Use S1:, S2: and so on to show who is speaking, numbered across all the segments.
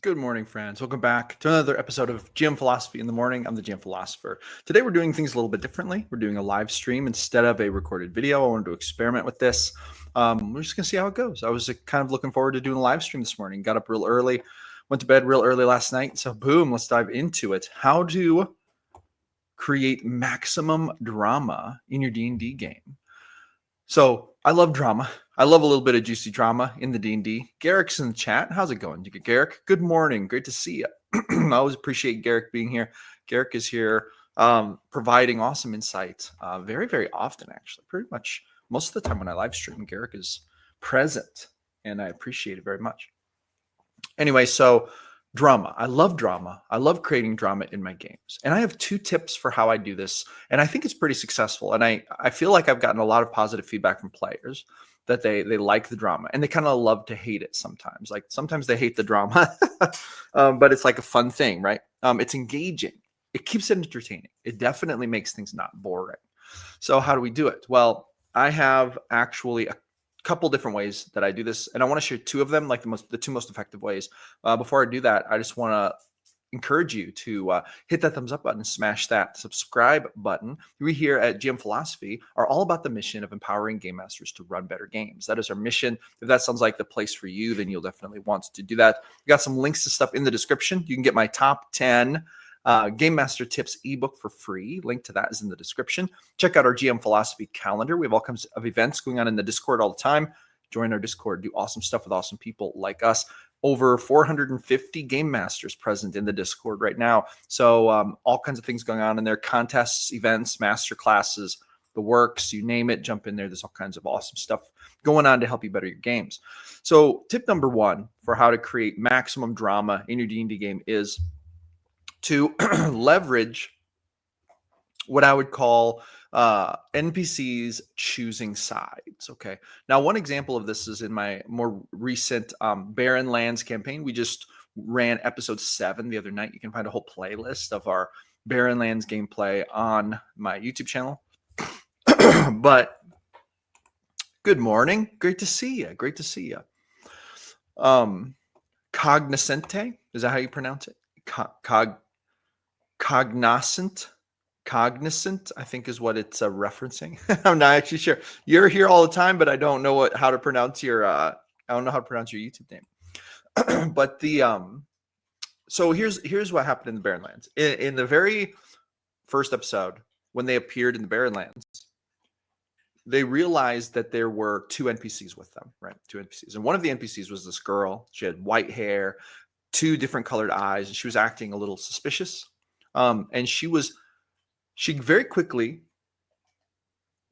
S1: Good morning, friends. Welcome back to another episode of GM Philosophy in the Morning. I'm the GM Philosopher. Today, we're doing things a little bit differently. We're doing a live stream instead of a recorded video. I wanted to experiment with this. We're just going to see how it goes. I was kind of looking forward to doing a live stream this morning. Got up real early, went to bed real early last night. So, boom, let's dive into it. How to create maximum drama in your D&D game. So I love drama. I love a little bit of juicy drama in the D&D. Garrick's in the chat. How's it going, Garrick? Good morning. Great to see you. I always appreciate Garrick being here. Garrick is here providing awesome insight very, very often, actually. Pretty much most of the time when I live stream, Garrick is present, and I appreciate it very much. Anyway, so drama. I love drama. I love creating drama in my games. And I have 2 tips for how I do this. And I think it's pretty successful. And I feel like I've gotten a lot of positive feedback from players that they like the drama and they kind of love to hate it sometimes. Like sometimes they hate the drama, but it's like a fun thing, right? It's engaging. It keeps it entertaining. It definitely makes things not boring. So how do we do it? Well, I have actually a couple different ways that I do this, and I want to share 2 of them, like the 2 most effective ways. Before I do that, I just want to encourage you to hit that thumbs up button and smash that subscribe button. We here at GM Philosophy are all about the mission of empowering game masters to run better games. That is our mission. If that sounds like the place for you, then you'll definitely want to do that. We got some links to stuff in the description. You can get my top 10 Game Master Tips ebook for free. Link to that is in the description. Check out our GM Philosophy calendar. We have all kinds of events going on in the Discord all the time. Join our Discord, do awesome stuff with awesome people like us. Over 450 game masters present in the Discord right now. So all kinds of things going on in there. Contests, events, master classes, the works, you name it, jump in there. There's all kinds of awesome stuff going on to help you better your games. So tip number 1 for how to create maximum drama in your D&D game is to leverage what I would call NPCs choosing sides. Okay. Now, one example of this is in my more recent Barren Lands campaign. We just ran episode 7 the other night. You can find a whole playlist of our Barren Lands gameplay on my YouTube channel. But good morning. Great to see you. Great to see you. Cognoscente, is that how you pronounce it? Cognizant, I think is what it's referencing. I'm not actually sure. You're here all the time, but I don't know how to pronounce your I don't know how to pronounce your YouTube name. But so here's what happened in the Barren Lands. In the very first episode, when they appeared in the Barren Lands, they realized that there were 2 NPCs with them, right? 2 NPCs. And one of the NPCs was this girl. She had white hair, 2 different colored eyes, and she was acting a little suspicious. And she very quickly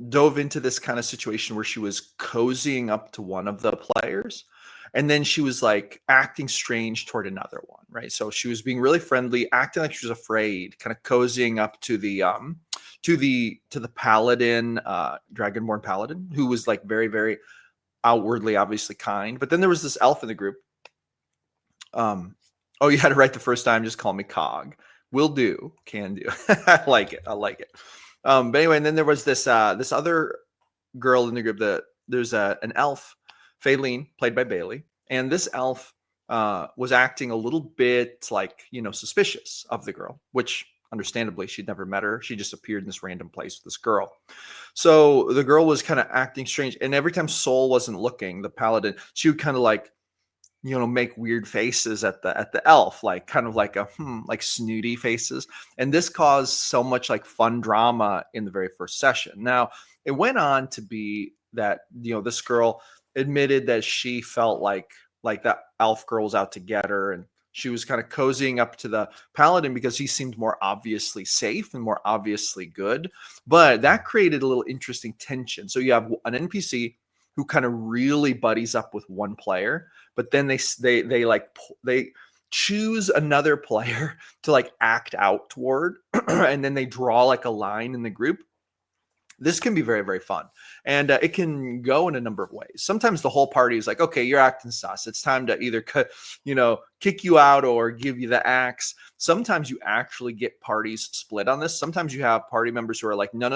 S1: dove into this kind of situation where she was cozying up to one of the players. And then she was like acting strange toward another one, right? So she was being really friendly, acting like she was afraid, kind of cozying up to the paladin, dragonborn paladin, who was like very, very outwardly, obviously kind. But then there was this elf in the group. Oh, you had it right the first time. Just call me Cog. Will do, can do. I like it. But anyway, and then there was this other girl in the group. There's an elf, Faylene, played by Bailey, and this elf was acting a little bit like suspicious of the girl, which understandably she'd never met her. She just appeared in this random place with this girl. So the girl was kind of acting strange, and every time Sol wasn't looking, the paladin, she would kind of like make weird faces at the elf, like kind of like like snooty faces. And this caused so much like fun drama in the very first session. Now, it went on to be that, this girl admitted that she felt like that elf girl was out to get her. And she was kind of cozying up to the paladin because he seemed more obviously safe and more obviously good. But that created a little interesting tension. So you have an NPC who kind of really buddies up with one player, but then they choose another player to like act out toward, and then they draw like a line in the group. This can be very, very fun, and it can go in a number of ways. Sometimes the whole party is like, okay, you're acting sus. It's time to either kick you out or give you the axe. Sometimes you actually get parties split on this. Sometimes you have party members who are like, no,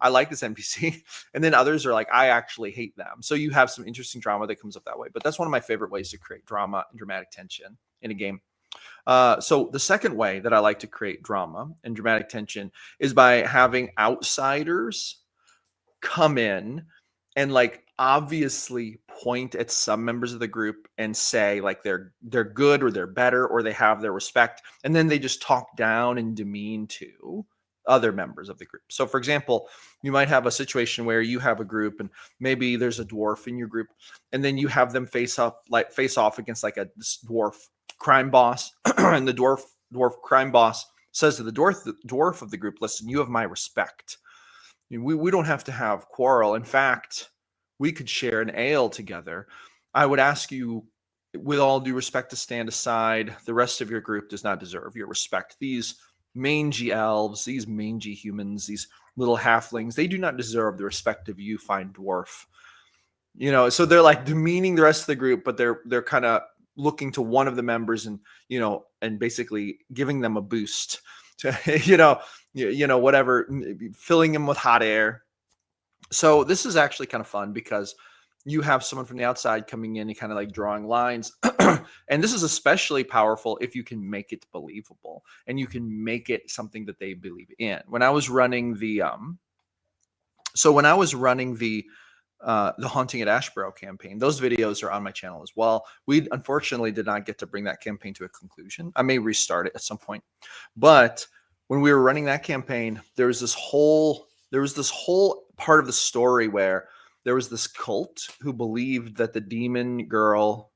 S1: I like this NPC. And then others are like, I actually hate them. So you have some interesting drama that comes up that way. But that's one of my favorite ways to create drama and dramatic tension in a game. So the second way that I like to create drama and dramatic tension is by having outsiders come in and like obviously point at some members of the group and say like they're good or they're better or they have their respect, and then they just talk down and demean to other members of the group. So for example, you might have a situation where you have a group and maybe there's a dwarf in your group, and then you have them face off against like this dwarf crime boss and the dwarf crime boss says to the dwarf of the group, listen, you have my respect. We don't have to have quarrel. In fact, we could share an ale together. I would ask you, with all due respect, to stand aside. The rest of your group does not deserve your respect. These mangy elves, these mangy humans, these little halflings, they do not deserve the respect of you, fine dwarf. So they're like demeaning the rest of the group, but they're kind of looking to one of the members and and basically giving them a boost to whatever, filling them with hot air. So this is actually kind of fun because you have someone from the outside coming in and kind of like drawing lines. And this is especially powerful if you can make it believable and you can make it something that they believe in. When I was running the Haunting at Ashborough campaign, those videos are on my channel as well. We unfortunately did not get to bring that campaign to a conclusion. I may restart it at some point, but when we were running that campaign, there was this whole part of the story where there was this cult who believed that the demon girl,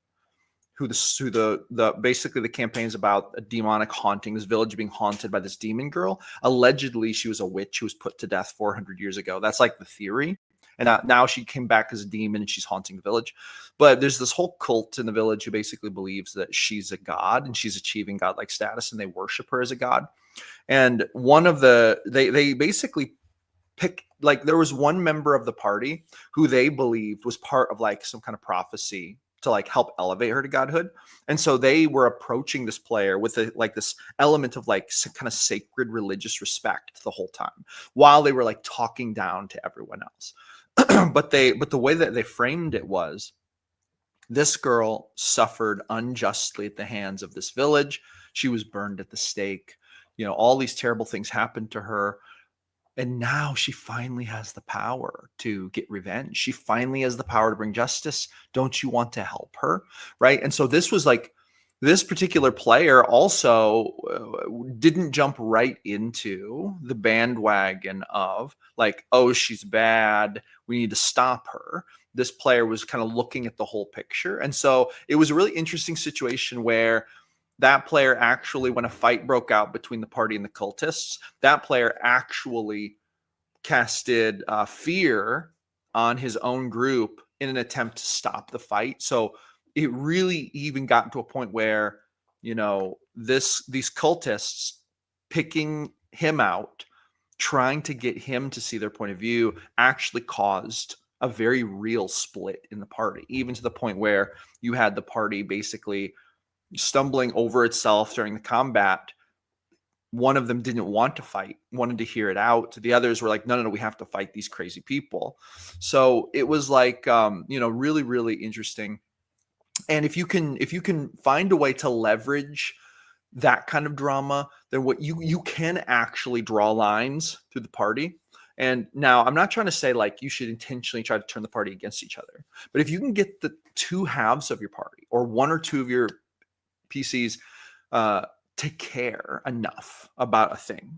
S1: basically the campaign's about a demonic haunting, this village being haunted by this demon girl. Allegedly, she was a witch who was put to death 400 years ago. That's like the theory. And now she came back as a demon and she's haunting the village. But there's this whole cult in the village who basically believes that she's a god and she's achieving godlike status and they worship her as a god. And they basically pick, like, there was one member of the party who they believed was part of like some kind of prophecy to like help elevate her to godhood. And so they were approaching this player with this element of like some kind of sacred religious respect the whole time while they were like talking down to everyone else. But the way that they framed it was, this girl suffered unjustly at the hands of this village. She was burned at the stake. All these terrible things happened to her. And now she finally has the power to get revenge. She finally has the power to bring justice. Don't you want to help her? Right. And so this was like, this particular player also didn't jump right into the bandwagon of like, oh, she's bad, we need to stop her. This player was kind of looking at the whole picture. And so it was a really interesting situation where that player actually, when a fight broke out between the party and the cultists, that player actually casted fear on his own group in an attempt to stop the fight. So it really even got to a point where, these cultists picking him out, trying to get him to see their point of view, actually caused a very real split in the party, even to the point where you had the party basically stumbling over itself during the combat. One of them didn't want to fight, wanted to hear it out. The others were like, no, we have to fight these crazy people. So it was like, really, really interesting. And if you can find a way to leverage that kind of drama, then what you can actually draw lines through the party. And now I'm not trying to say like you should intentionally try to turn the party against each other, but if you can get the two halves of your party or one or two of your PCs to care enough about a thing,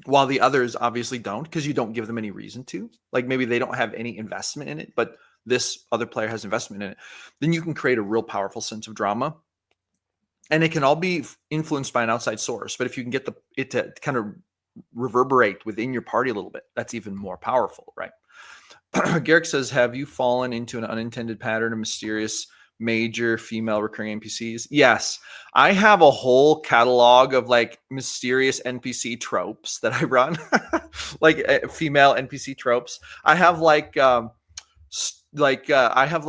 S1: while the others obviously don't, because you don't give them any reason to, like maybe they don't have any investment in it, but this other player has investment in it, then you can create a real powerful sense of drama. And it can all be influenced by an outside source. But if you can get it to kind of reverberate within your party a little bit, that's even more powerful, right? Garrick says, have you fallen into an unintended pattern of mysterious major female recurring NPCs? Yes, I have a whole catalog of like mysterious NPC tropes that I run, like female NPC tropes. I have I have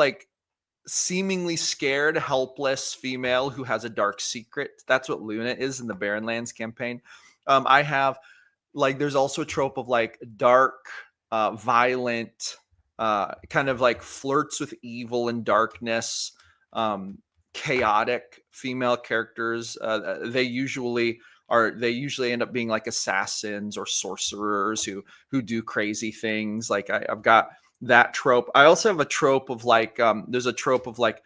S1: seemingly scared, helpless female who has a dark secret. That's what Luna is in the Barren Lands campaign. I have like there's also a trope of like dark, violent, kind of like flirts with evil and darkness, um, chaotic female characters. They usually end up being like assassins or sorcerers who do crazy things. Like I've got that trope. I also have a trope of like there's a trope of like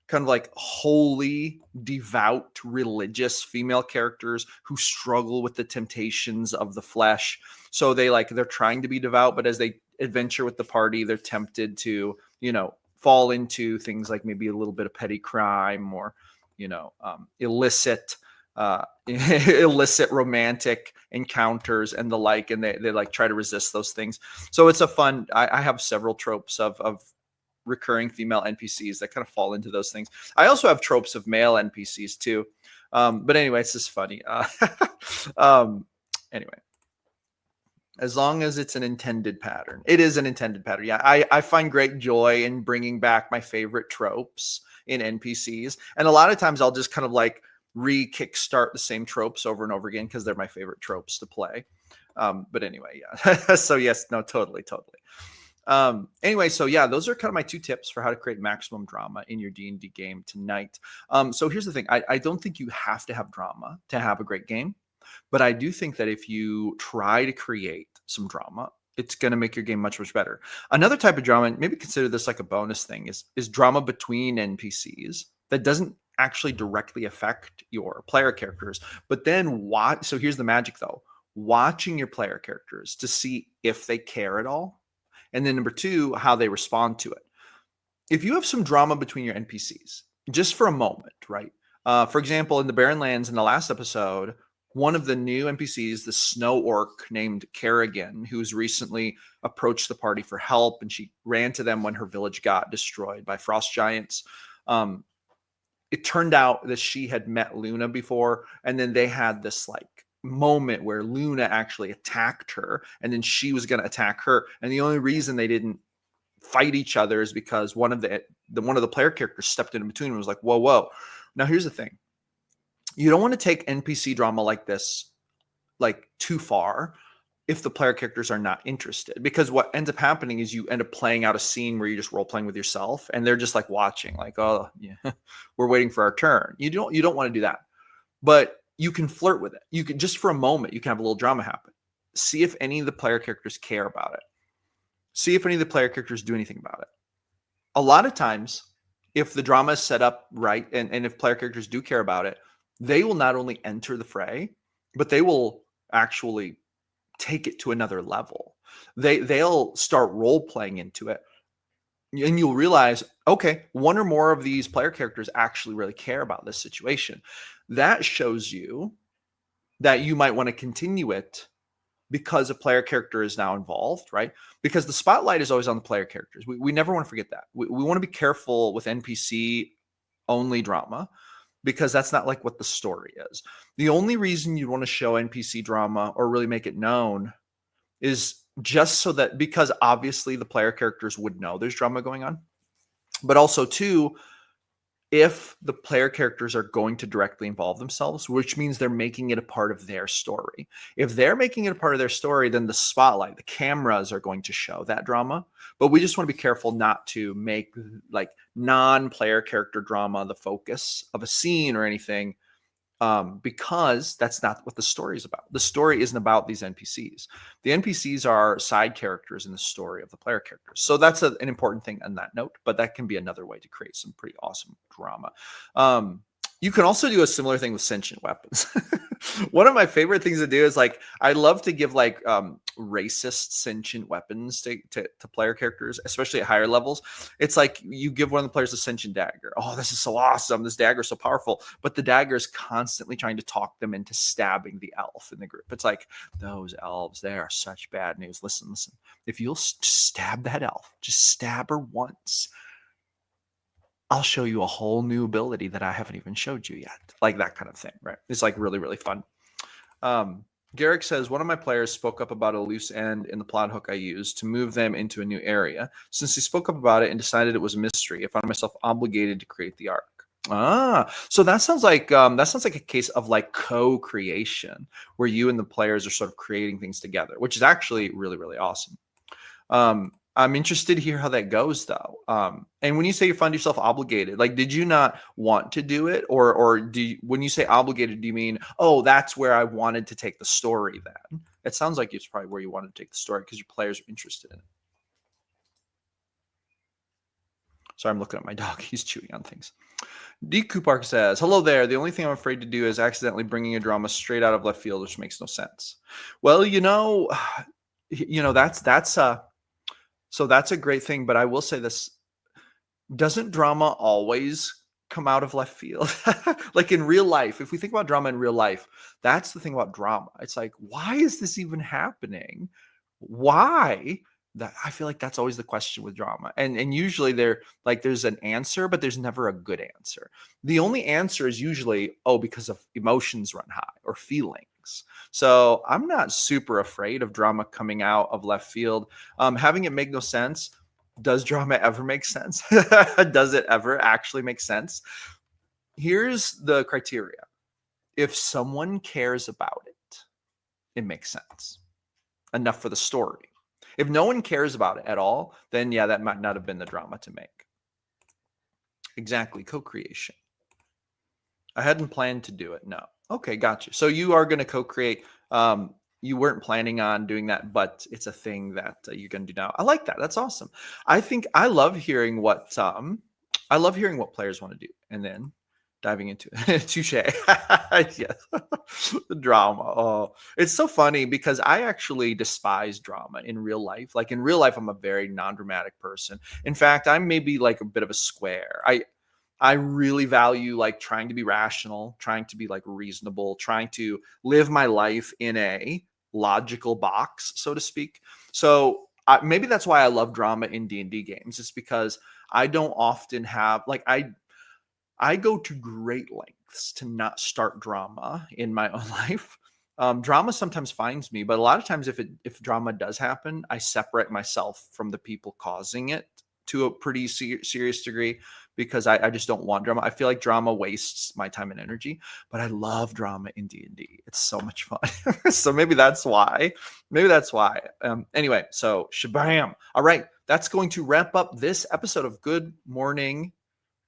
S1: kind of like holy, devout, religious female characters who struggle with the temptations of the flesh. So they're trying to be devout, but as they adventure with the party, they're tempted to, fall into things like maybe a little bit of petty crime or, illicit illicit romantic encounters and the like, and they like try to resist those things. So it's a fun. I have several tropes of recurring female NPCs that kind of fall into those things. I also have tropes of male NPCs too. But anyway, it's just funny. Anyway, as long as it's an intended pattern, it is an intended pattern. Yeah, I find great joy in bringing back my favorite tropes in NPCs. And a lot of times I'll just kind of like re-kickstart the same tropes over and over again because they're my favorite tropes to play. But anyway, yeah. So yes, no, totally. Anyway, so yeah, those are kind of my 2 tips for how to create maximum drama in your D&D game tonight. So here's the thing. I don't think you have to have drama to have a great game, but I do think that if you try to create some drama, it's going to make your game much, much better. Another type of drama, and maybe consider this like a bonus thing, is drama between NPCs that doesn't actually directly affect your player characters. But then so here's the magic though. Watching your player characters to see if they care at all. And then number 2, how they respond to it. If you have some drama between your NPCs, just for a moment, right? For example, in the Barren Lands in the last episode, one of the new NPCs, the snow orc named Kerrigan, who's recently approached the party for help, and she ran to them when her village got destroyed by frost giants. It turned out that she had met Luna before, and then they had this like moment where Luna actually attacked her, and then she was going to attack her. And the only reason they didn't fight each other is because one of the player characters stepped in between and was like, whoa. Now here's the thing. You don't want to take NPC drama like this like too far if the player characters are not interested, because what ends up happening is you end up playing out a scene where you're just role playing with yourself and they're just like watching like, oh yeah, we're waiting for our turn. You don't want to do that, but you can flirt with it. You can just for a moment, you can have a little drama happen. See if any of the player characters care about it. See if any of the player characters do anything about it. A lot of times, if the drama is set up right, and if player characters do care about it, they will not only enter the fray, but they will actually take it to another level. They'll start role playing into it. And you'll realize, okay, one or more of these player characters actually really care about this situation. That shows you that you might want to continue it because a player character is now involved, right? Because the spotlight is always on the player characters. We never want to forget that. We want to be careful with NPC only drama because that's not like what the story is. The only reason you want to show NPC drama or really make it known is just so that, because obviously the player characters would know there's drama going on, but also too, if the player characters are going to directly involve themselves, which means they're making it a part of their story. If they're making it a part of their story, then the spotlight, the cameras are going to show that drama. But we just want to be careful not to make like non-player character drama the focus of a scene or anything, because that's not what the story is about. The story isn't about these NPCs. The NPCs are side characters in the story of the player characters. So that's an important thing on that note, but that can be another way to create some pretty awesome drama. You can also do a similar thing with sentient weapons. One of my favorite things to do is like, I love to give like racist sentient weapons to player characters, especially at higher levels. It's like you give one of the players a sentient dagger. Oh, this is so awesome. This dagger is so powerful. But the dagger is constantly trying to talk them into stabbing the elf in the group. It's like, those elves, they are such bad news. Listen. If you'll stab that elf, just stab her once, I'll show you a whole new ability that I haven't even showed you yet. Like that kind of thing, right? It's like really, really fun. Garrick says, one of my players spoke up about a loose end in the plot hook I used to move them into a new area. Since he spoke up about it and decided it was a mystery, I found myself obligated to create the arc. So that sounds like a case of like co-creation where you and the players are sort of creating things together, which is actually really, really awesome. I'm interested to hear how that goes though. And when you say you find yourself obligated, like, did you not want to do it? Or when you say obligated, do you mean, oh, that's where I wanted to take the story then? It sounds like it's probably where you wanted to take the story because your players are interested in it. Sorry, I'm looking at my dog. He's chewing on things. D. Coopark says, hello there. The only thing I'm afraid to do is accidentally bringing a drama straight out of left field, which makes no sense. Well, that's a great thing. But I will say this, doesn't drama always come out of left field? Like in real life, if we think about drama in real life, that's the thing about drama. It's like, why is this even happening? Why? That I feel like that's always the question with drama. And usually there's an answer, but there's never a good answer. The only answer is usually, oh, because of emotions run high or feelings. So I'm not super afraid of drama coming out of left field. Having it make no sense. Does drama ever make sense? Does it ever actually make sense? Here's the criteria. If someone cares about it, it makes sense. Enough for the story. If no one cares about it at all, then yeah, that might not have been the drama to make. Exactly. Co-creation. I hadn't planned to do it. No. Okay, gotcha. So you are going to co-create. You weren't planning on doing that, but it's a thing that you're going to do now. I like that. That's awesome. I love hearing what players want to do, and then diving into it. Touche. Yes. The drama. Oh, it's so funny because I actually despise drama in real life. Like in real life, I'm a very non-dramatic person. In fact, I'm maybe like a bit of a square. I really value like trying to be rational, trying to be like reasonable, trying to live my life in a logical box, so to speak. So maybe that's why I love drama in D&D games. It's because I don't often have like I go to great lengths to not start drama in my own life. Drama sometimes finds me, but a lot of times if drama does happen, I separate myself from the people causing it to a pretty serious degree because I just don't want drama. I feel like drama wastes my time and energy, but I love drama in D&D. It's so much fun. So maybe that's why. Anyway, so shabam. All right, that's going to wrap up this episode of Good Morning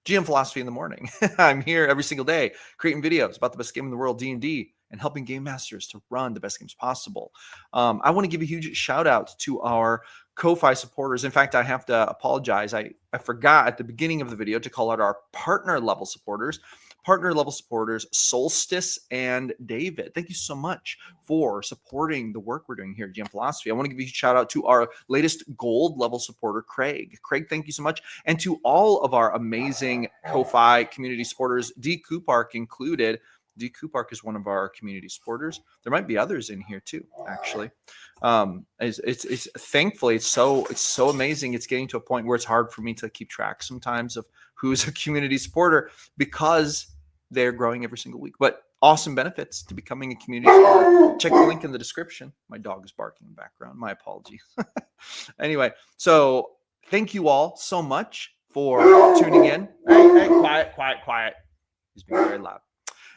S1: GM Philosophy in the Morning. I'm here every single day creating videos about the best game in the world, D&D, and helping game masters to run the best games possible. I want to give a huge shout out to our Ko-Fi supporters. In fact, I have to apologize. I forgot at the beginning of the video to call out our partner level supporters. Partner level supporters, Solstice and David. Thank you so much for supporting the work we're doing here at GM Philosophy. I want to give you a shout out to our latest gold level supporter, Craig. Craig, thank you so much. And to all of our amazing Ko-Fi community supporters, D. Coopark included. D. Coopark is one of our community supporters. There might be others in here too, actually. It's thankfully it's so amazing. It's getting to a point where it's hard for me to keep track sometimes of who's a community supporter because they're growing every single week. But awesome benefits to becoming a community supporter. Check the link in the description. My dog is barking in the background. My apologies. Anyway, so thank you all so much for tuning in. Hey, quiet. He's being very loud.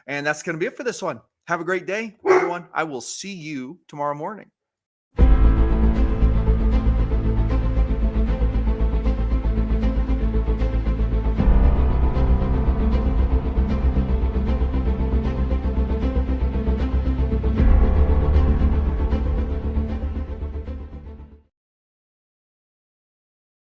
S1: And that's going to be it for this one. Have a great day, everyone. I will see you tomorrow morning.